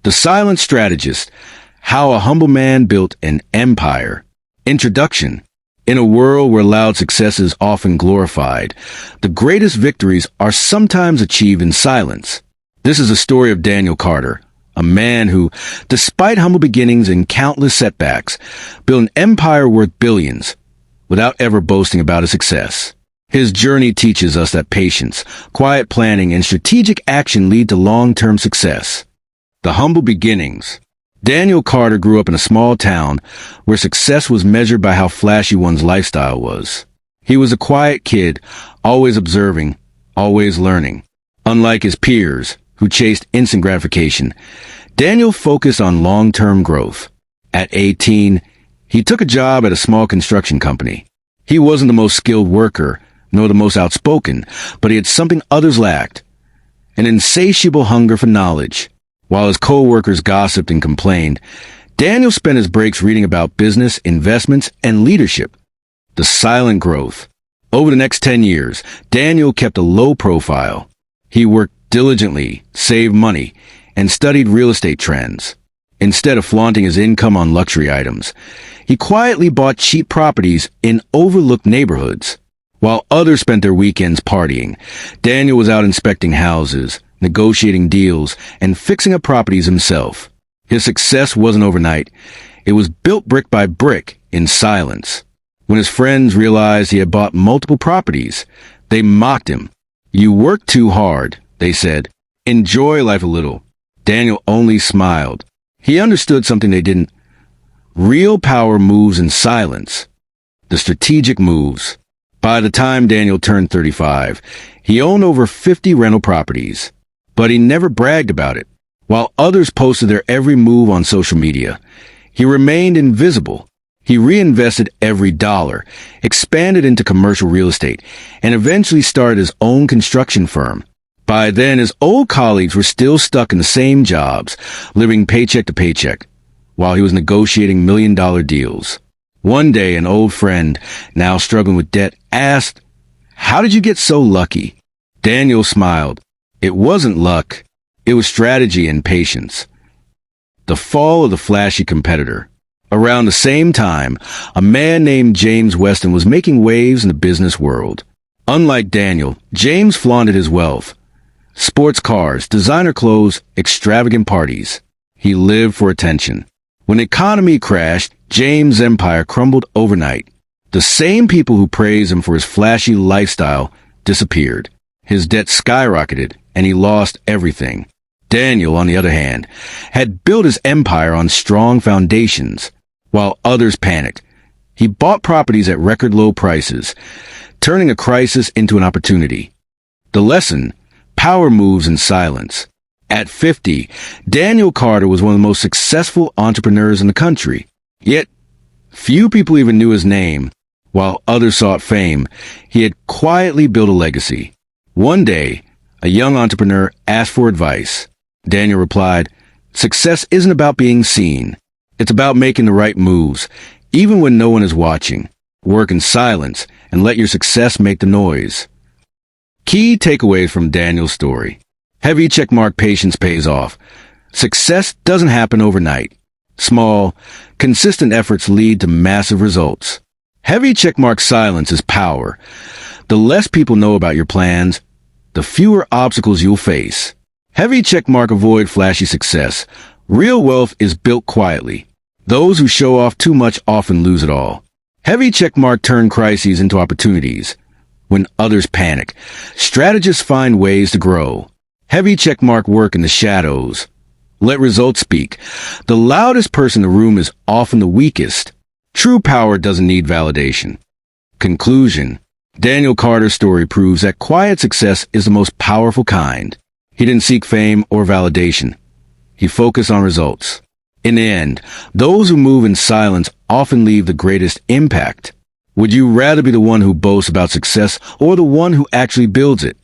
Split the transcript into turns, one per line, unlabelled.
The Silent Strategist, How a Humble Man Built an Empire. Introduction. In a world where loud success is often glorified, the greatest victories are sometimes achieved in silence. This is a story of Daniel Carter, a man who, despite humble beginnings and countless setbacks, built an empire worth billions without ever boasting about his success. His journey teaches us that patience, quiet planning, and strategic action lead to long-term success. The humble beginnings. Daniel Carter grew up in a small town where success was measured by how flashy one's lifestyle was. He was a quiet kid, always observing, always learning. Unlike his peers, who chased instant gratification, Daniel focused on long-term growth. At 18, he took a job at a small construction company. He wasn't the most skilled worker, nor the most outspoken, but he had something others lacked: an insatiable hunger for knowledge. While his co-workers gossiped and complained, Daniel spent his breaks reading about business, investments, and leadership. The silent growth. Over the next 10 years, Daniel kept a low profile. He worked diligently, saved money, and studied real estate trends. Instead of flaunting his income on luxury items, he quietly bought cheap properties in overlooked neighborhoods. While others spent their weekends partying, Daniel was out inspecting houses, negotiating deals, and fixing up properties himself. His success wasn't overnight. It was built brick by brick in silence. When his friends realized he had bought multiple properties, they mocked him. "You work too hard," they said. "Enjoy life a little." Daniel only smiled. He understood something they didn't. Real power moves in silence. The strategic moves. By the time Daniel turned 35, he owned over 50 rental properties. But he never bragged about it. While others posted their every move on social media, he remained invisible. He reinvested every dollar, expanded into commercial real estate, and eventually started his own construction firm. By then, his old colleagues were still stuck in the same jobs, living paycheck to paycheck, while he was negotiating million-dollar deals. One day, an old friend, now struggling with debt, asked, "How did you get so lucky?" Daniel smiled. It wasn't luck. It was strategy and patience. The fall of the flashy competitor. Around the same time, a man named James Weston was making waves in the business world. Unlike Daniel, James flaunted his wealth. Sports cars, designer clothes, extravagant parties. He lived for attention. When the economy crashed, James' empire crumbled overnight. The same people who praised him for his flashy lifestyle disappeared. His debt skyrocketed, and he lost everything. Daniel, on the other hand, had built his empire on strong foundations. While others panicked, he bought properties at record low prices, turning a crisis into an opportunity. The lesson: power moves in silence. At 50, Daniel Carter was one of the most successful entrepreneurs in the country. Yet, few people even knew his name. While others sought fame, he had quietly built a legacy. One day, a young entrepreneur asked for advice. Daniel replied, "Success isn't about being seen. It's about making the right moves, even when no one is watching. Work in silence and let your success make the noise." Key takeaways from Daniel's story. Heavy checkmark: patience pays off. Success doesn't happen overnight. Small, consistent efforts lead to massive results. Heavy checkmark: silence is power. The less people know about your plans, the fewer obstacles you'll face. Heavy checkmark: avoid flashy success. Real wealth is built quietly. Those who show off too much often lose it all. Heavy checkmark: turn crises into opportunities. When others panic, strategists find ways to grow. Heavy checkmark: work in the shadows. Let results speak. The loudest person in the room is often the weakest. True power doesn't need validation. Conclusion. Daniel Carter's story proves that quiet success is the most powerful kind. He didn't seek fame or validation. He focused on results. In the end, those who move in silence often leave the greatest impact. Would you rather be the one who boasts about success or the one who actually builds it?